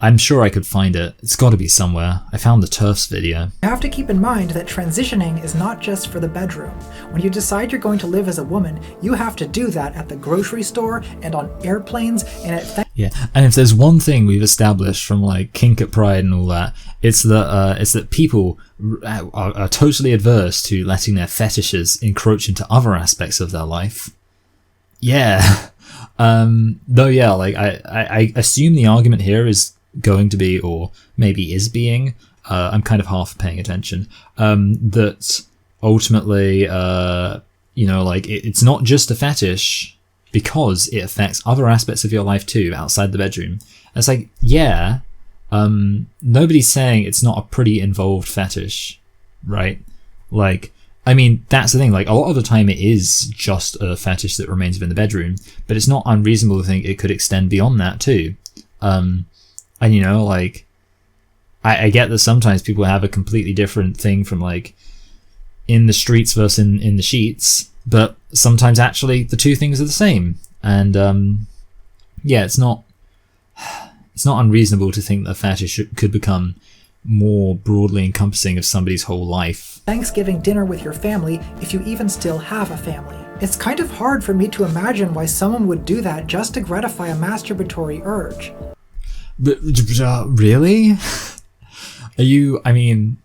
I'm sure I could find it. It's got to be somewhere. I found the TERFs video. You have to keep in mind that transitioning is not just for the bedroom. When you decide you're going to live as a woman, you have to do that at the grocery store and on airplanes and at... Yeah, and if there's one thing we've established from like Kink at Pride and all that, it's that people are totally adverse to letting their fetishes encroach into other aspects of their life. Yeah. Though, yeah, like I assume the argument here is going to be, or maybe is being, I'm kind of half paying attention, that ultimately, you know, like it's not just a fetish because it affects other aspects of your life too, outside the bedroom. And it's like, yeah, nobody's saying it's not a pretty involved fetish, right? Like, I mean, that's the thing, like, a lot of the time it is just a fetish that remains within the bedroom, but it's not unreasonable to think it could extend beyond that too. And, you know, like, I get that sometimes people have a completely different thing from, like, in the streets versus in the sheets, but sometimes actually the two things are the same. And, yeah, it's not unreasonable to think that a fetish could become more broadly encompassing of somebody's whole life. Thanksgiving dinner with your family, if you even still have a family. It's kind of hard for me to imagine why someone would do that just to gratify a masturbatory urge. But, really? I mean,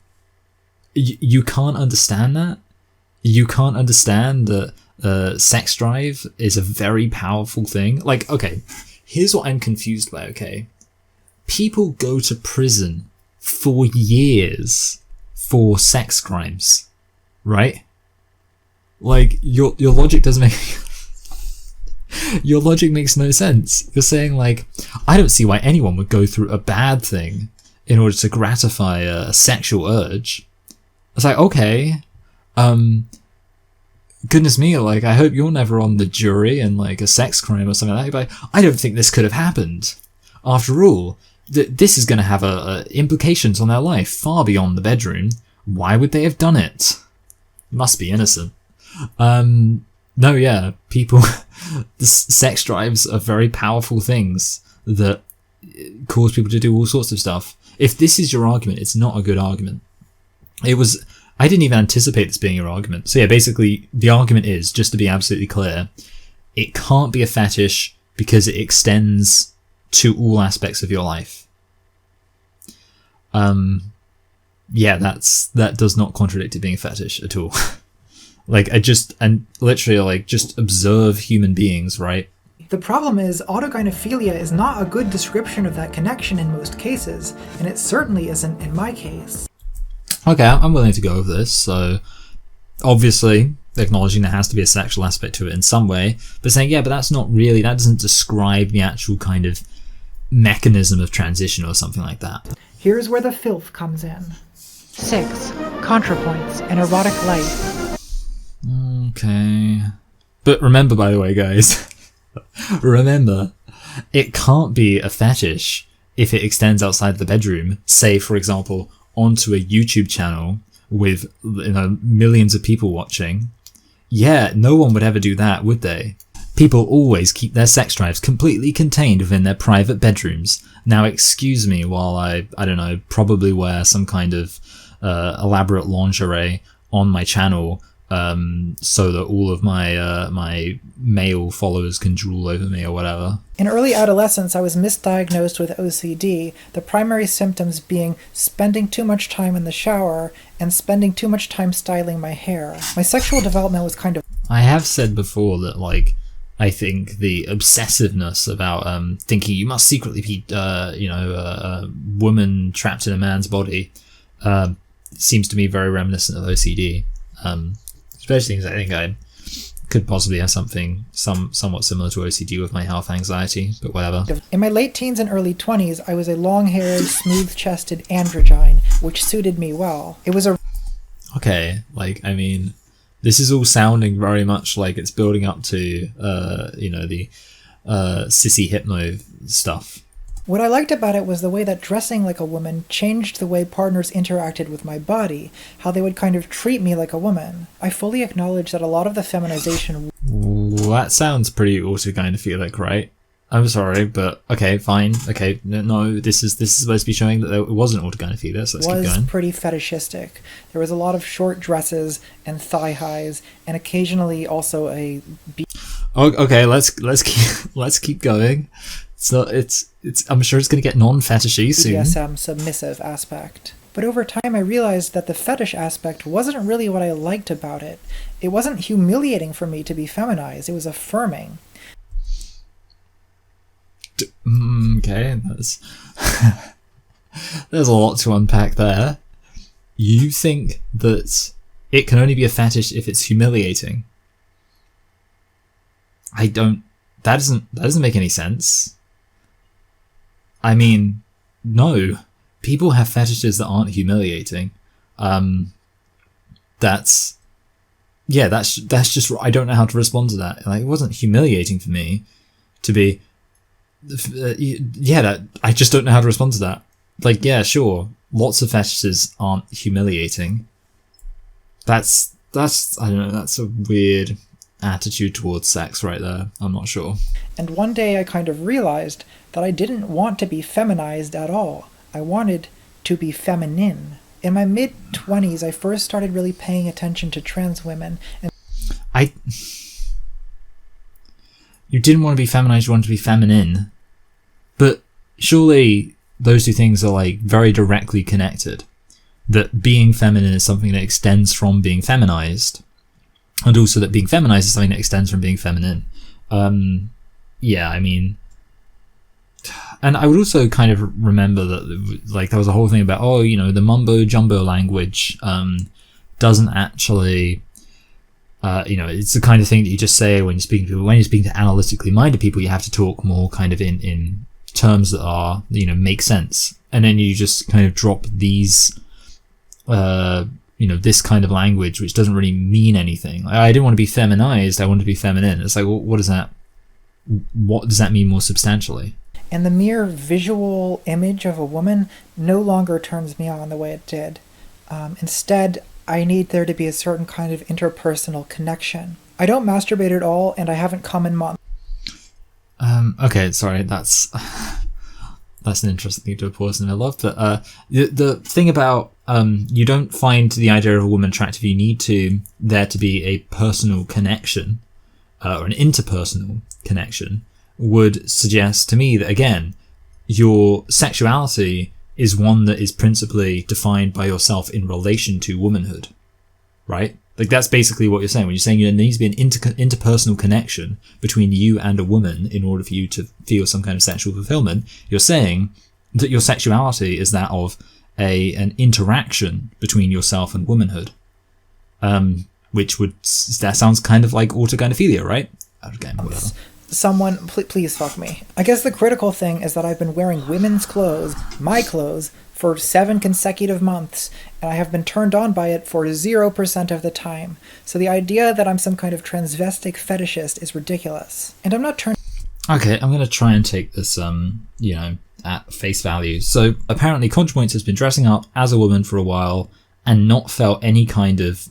you can't understand that? You can't understand that sex drive is a very powerful thing? Like, okay, here's what I'm confused by, okay? People go to prison for years for sex crimes, right? Like, your logic doesn't make Your logic makes no sense. You're saying, like, I don't see why anyone would go through a bad thing in order to gratify a sexual urge. It's like, okay, goodness me, like, I hope you're never on the jury in, like, a sex crime or something like that. But I don't think this could have happened. After all, this is going to have implications on their life far beyond the bedroom. Why would they have done it? Must be innocent. No, yeah, people, sex drives are very powerful things that cause people to do all sorts of stuff. If this is your argument, it's not a good argument. I didn't even anticipate this being your argument. So yeah, basically, the argument is, just to be absolutely clear, it can't be a fetish because it extends to all aspects of your life. Yeah, that does not contradict it being a fetish at all. Like, literally, just observe human beings, right? The problem is, autogynephilia is not a good description of that connection in most cases, and it certainly isn't in my case. Okay, I'm willing to go with this. So, obviously, acknowledging there has to be a sexual aspect to it in some way, but saying, yeah, but that doesn't describe the actual kind of mechanism of transition or something like that. Here's where the filth comes in. 6. ContraPoints, an erotic life. Okay. But remember, by the way, guys, remember, it can't be a fetish if it extends outside the bedroom, say, for example, onto a YouTube channel with, millions of people watching. Yeah, no one would ever do that, would they? People always keep their sex drives completely contained within their private bedrooms. Now, excuse me while I don't know, probably wear some kind of elaborate lingerie on my channel, so that all of my male followers can drool over me or whatever. In early adolescence, I was misdiagnosed with OCD, the primary symptoms being spending too much time in the shower and spending too much time styling my hair. My sexual development was kind of... I have said before that, like, I think the obsessiveness about thinking you must secretly be, a woman trapped in a man's body, seems to me very reminiscent of OCD. Especially things I think I could possibly have something somewhat similar to OCD with my health anxiety, but whatever. In my late teens and early 20s, I was a long-haired, smooth-chested androgyne, which suited me well. It was a... Okay, like, I mean, this is all sounding very much like it's building up to, the sissy hypno stuff. What I liked about it was the way that dressing like a woman changed the way partners interacted with my body, how they would kind of treat me like a woman. I fully acknowledge that a lot of the feminization... That sounds pretty autogynephilic, right? I'm sorry, but okay, fine. Okay, no, this is supposed to be showing that it wasn't autogynephilia, so let's keep going. Was pretty fetishistic. There was a lot of short dresses and thigh highs, and occasionally also a... Okay, let's keep going. So it's I'm sure it's going to get non-fetishy soon. BDSM submissive aspect. But over time I realized that the fetish aspect wasn't really what I liked about it. It wasn't humiliating for me to be feminized, it was affirming. Okay, there's a lot to unpack there. You think that it can only be a fetish if it's humiliating? That doesn't make any sense. I mean, no. People have fetishes that aren't humiliating. That's just, I don't know how to respond to that. Like, it wasn't humiliating for me to be, I just don't know how to respond to that. Like, yeah, sure, lots of fetishes aren't humiliating. That's I don't know, that's a weird attitude towards sex right there. I'm not sure. And one day I kind of realized that I didn't want to be feminized at all. I wanted to be feminine. In my mid-20s, I first started really paying attention to trans women. And you didn't want to be feminized, you wanted to be feminine. But surely those two things are, like, very directly connected. That being feminine is something that extends from being feminized. And also that being feminized is something that extends from being feminine. Yeah, I mean... And I would also kind of remember that, like, there was a whole thing about, the mumbo-jumbo language doesn't actually it's the kind of thing that you just say when you're speaking to people. When you're speaking to analytically minded people, you have to talk more kind of in terms that are, make sense. And then you just kind of drop these, this kind of language, which doesn't really mean anything. I didn't want to be feminized. I wanted to be feminine. It's like, well, what does that mean more substantially? And the mere visual image of a woman no longer turns me on the way it did. Instead, I need there to be a certain kind of interpersonal connection. I don't masturbate at all, and I haven't come in months. Okay, sorry, that's an interesting thing to pause in the middle of. But the thing about you don't find the idea of a woman attractive. You need there to be a personal connection, or an interpersonal connection, would suggest to me that, again, your sexuality is one that is principally defined by yourself in relation to womanhood, right? Like, that's basically what you're saying. When you're saying there needs to be an interpersonal connection between you and a woman in order for you to feel some kind of sexual fulfillment, you're saying that your sexuality is that of an interaction between yourself and womanhood, that sounds kind of like autogynephilia, right? Again, whatever. Someone, please fuck me. I guess the critical thing is that I've been wearing women's clothes, my clothes, for 7 consecutive months, and I have been turned on by it for 0% of the time. So the idea that I'm some kind of transvestic fetishist is ridiculous. And I'm not turned... Okay, I'm going to try and take this, at face value. So apparently ContraPoints has been dressing up as a woman for a while and not felt any kind of,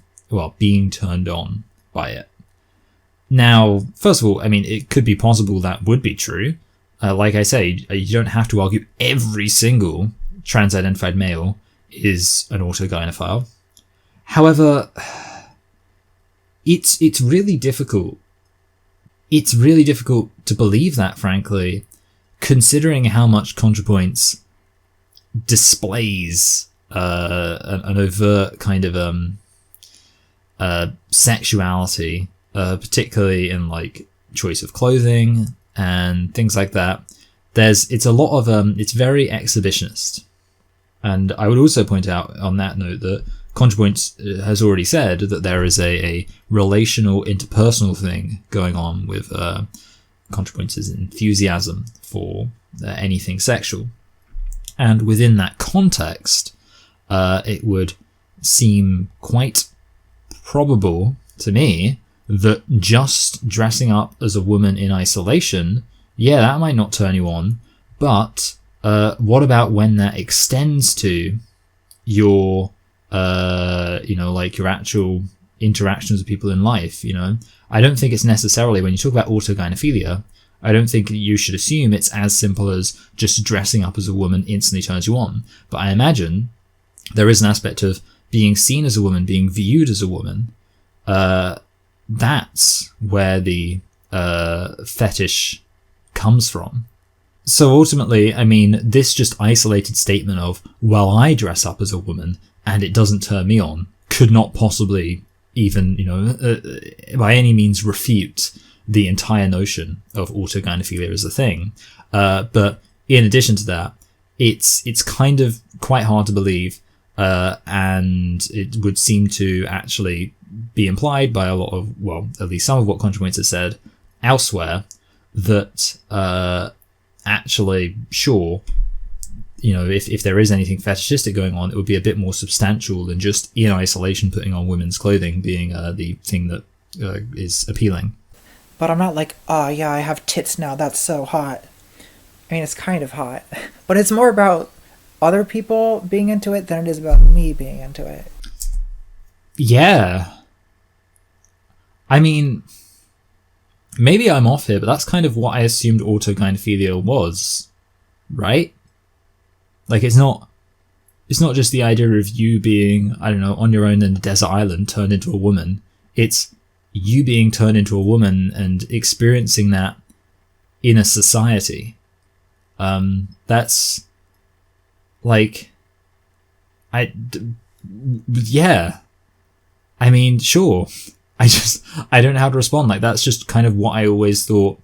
being turned on by it. Now, first of all, I mean, it could be possible that would be true. Like I say, you don't have to argue every single trans-identified male is an autogynephile. However, it's really difficult. It's really difficult to believe that, frankly, considering how much ContraPoints displays an overt kind of sexuality. Particularly in like choice of clothing and things like that. It's a lot of it's very exhibitionist. And I would also point out on that note that ContraPoints has already said that there is a relational interpersonal thing going on with ContraPoints' enthusiasm for anything sexual. And within that context, it would seem quite probable to me that just dressing up as a woman in isolation, that might not turn you on, but what about when that extends to your, your actual interactions with people in life, I don't think it's necessarily, when you talk about autogynephilia, I don't think you should assume it's as simple as just dressing up as a woman instantly turns you on. But I imagine there is an aspect of being seen as a woman, being viewed as a woman, that's where the fetish comes from. So ultimately, I mean, this just isolated statement of, well, I dress up as a woman and it doesn't turn me on, could not possibly even, by any means refute the entire notion of autogynephilia as a thing. But in addition to that, it's kind of quite hard to believe, and it would seem to actually be implied by a lot of, at least some of what ContraPoints has said elsewhere, that actually, sure, if there is anything fetishistic going on, it would be a bit more substantial than just in isolation putting on women's clothing being the thing that is appealing. But I'm not like, I have tits now, that's so hot. I mean, it's kind of hot. But it's more about other people being into it than it is about me being into it. Yeah. I mean, maybe I'm off here, but that's kind of what I assumed autogynephilia was, right? Like, it's not just the idea of you being, I don't know, on your own in a desert island turned into a woman. It's you being turned into a woman and experiencing that in a society. That's like, yeah. I mean, sure. I don't know how to respond. Like, that's just kind of what I always thought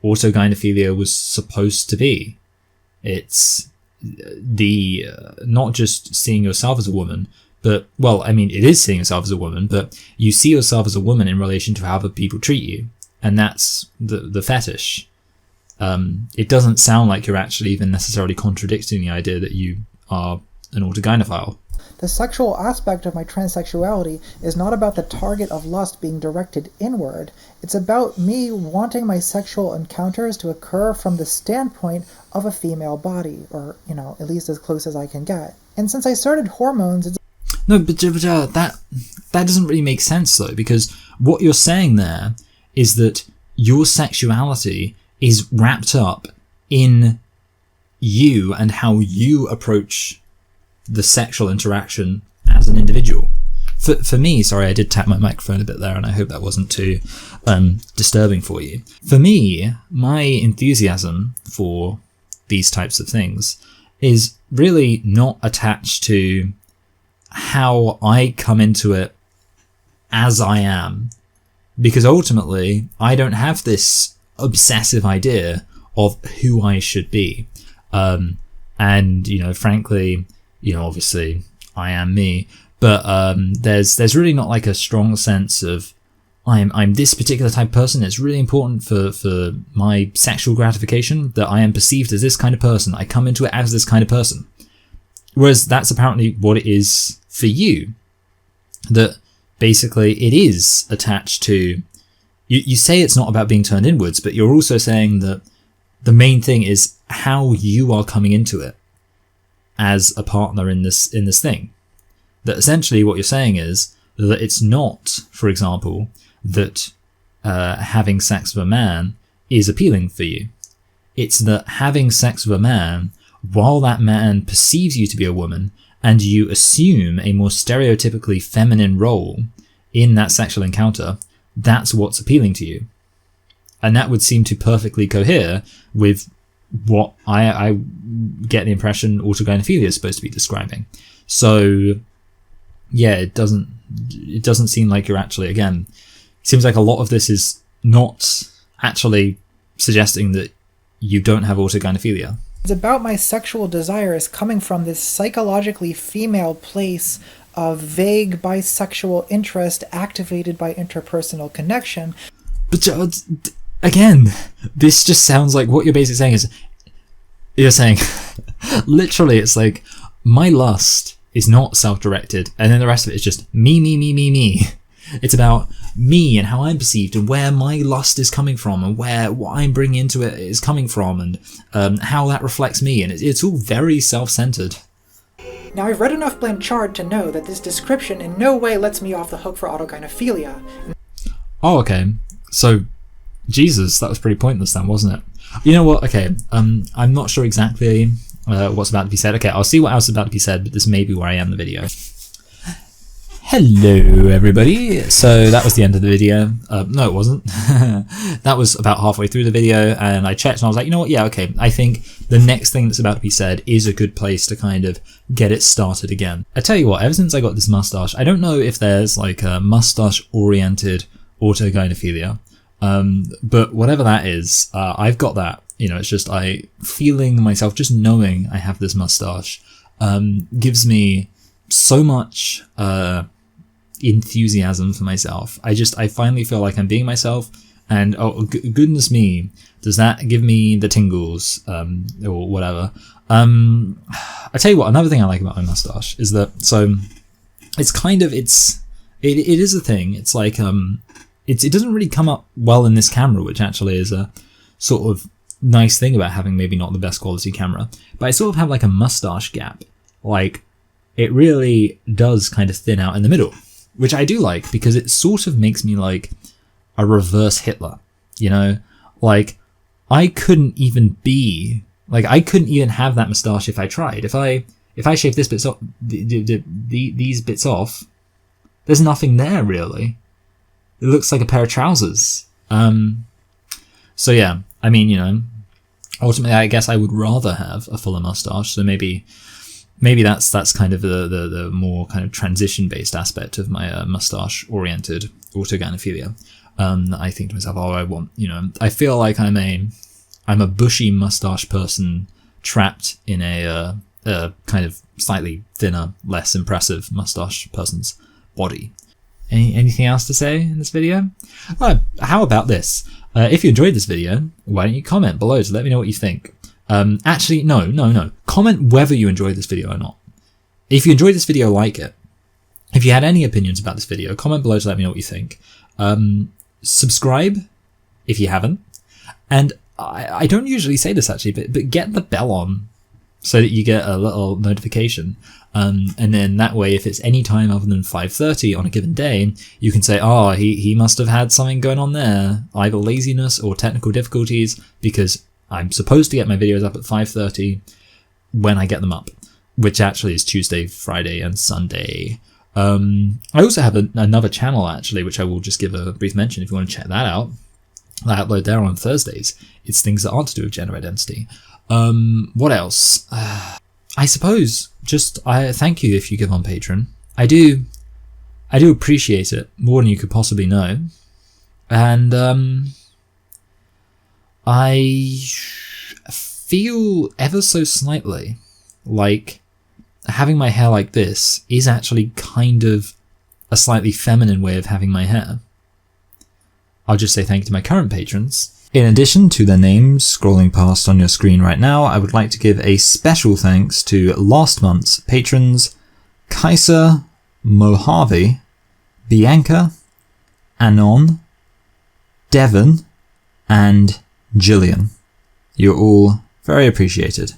autogynephilia was supposed to be. It's the not just seeing yourself as a woman, But, well, I mean, it is seeing yourself as a woman, but you see yourself as a woman in relation to how other people treat you. And that's the fetish. It doesn't sound like you're actually even necessarily contradicting the idea that you are an autogynephile. The sexual aspect of my transsexuality is not about the target of lust being directed inward. It's about me wanting my sexual encounters to occur from the standpoint of a female body, or, at least as close as I can get. And since I started hormones, it's... No, but that doesn't really make sense, though, because what you're saying there is that your sexuality is wrapped up in you and how you approach the sexual interaction as an individual. For me, sorry, I did tap my microphone a bit there, and I hope that wasn't too disturbing for you. For me, my enthusiasm for these types of things is really not attached to how I come into it as I am, because ultimately I don't have this obsessive idea of who I should be. And, frankly, obviously I am me, but there's really not like a strong sense of I'm this particular type of person. It's really important for my sexual gratification that I am perceived as this kind of person. I come into it as this kind of person. Whereas that's apparently what it is for you. That basically it is attached to... You say it's not about being turned inwards, but you're also saying that the main thing is how you are coming into it as a partner in this thing. That essentially what you're saying is that it's not, for example, that having sex with a man is appealing for you. It's that having sex with a man, while that man perceives you to be a woman, and you assume a more stereotypically feminine role in that sexual encounter, that's what's appealing to you. And that would seem to perfectly cohere with what I get the impression autogynephilia is supposed to be describing. So yeah, it doesn't seem like you're actually, again, it seems like a lot of this is not actually suggesting that you don't have autogynephilia. It's about my sexual desires coming from this psychologically female place of vague bisexual interest activated by interpersonal connection. But again, this just sounds like what you're basically saying is, you're saying, literally, it's like, my lust is not self-directed, and then the rest of it is just me. It's about me and how I'm perceived and where my lust is coming from and where what I'm bringing into it is coming from and how that reflects me, and it's all very self-centered. Now, I've read enough Blanchard to know that this description in no way lets me off the hook for autogynephilia. Oh, okay. So, Jesus, that was pretty pointless then, wasn't it? You know what? Okay, I'm not sure exactly what's about to be said. Okay, I'll see what else is about to be said, but this may be where I end the video. Hello, everybody. So that was the end of the video. No, it wasn't. That was about halfway through the video, and I checked and I was like, you know what? Yeah, okay. I think the next thing that's about to be said is a good place to kind of get it started again. I tell you what, ever since I got this mustache, I don't know if there's like a mustache-oriented autogynephilia, but whatever that is, I've got that. It's just feeling myself, just knowing I have this mustache, gives me so much enthusiasm for myself. I finally feel like I'm being myself, and oh goodness me, does that give me the tingles, or whatever. I tell you what, another thing I like about my mustache is that, so it's kind of, it is a thing. It's like, it doesn't really come up well in this camera, which actually is a sort of nice thing about having maybe not the best quality camera, but I sort of have like a mustache gap. Like, it really does kind of thin out in the middle, which I do like, because it sort of makes me like a reverse Hitler, like I couldn't even have that mustache if I tried. If I shave this bit off, these bits off, there's nothing there really. It looks like a pair of trousers. So yeah, I mean, ultimately I guess I would rather have a fuller mustache, so maybe that's kind of the more kind of transition-based aspect of my mustache-oriented autogynephilia. I think to myself, I want, I feel like I'm a bushy mustache person trapped in a a kind of slightly thinner, less impressive mustache person's body. Anything else to say in this video? How about this? If you enjoyed this video, why don't you comment below to let me know what you think? Actually, no. Comment whether you enjoyed this video or not. If you enjoyed this video, like it. If you had any opinions about this video, comment below to let me know what you think. Subscribe if you haven't. And I don't usually say this actually, but get the bell on so that you get a little notification. And then that way, if it's any time other than 5:30 on a given day, you can say, oh, he must have had something going on there, either laziness or technical difficulties, because I'm supposed to get my videos up at 5:30 when I get them up, which actually is Tuesday, Friday, and Sunday. I also have another channel actually, which I will just give a brief mention if you want to check that out. I upload there on Thursdays. It's things that aren't to do with gender identity. What else? I suppose I thank you if you give on Patreon. I do appreciate it more than you could possibly know. And I feel ever so slightly like having my hair like this is actually kind of a slightly feminine way of having my hair. I'll just say thank you to my current patrons. In addition to their names scrolling past on your screen right now, I would like to give a special thanks to last month's patrons, Kaiser, Mojave, Bianca, Anon, Devon, and Jillian. You're all very appreciated.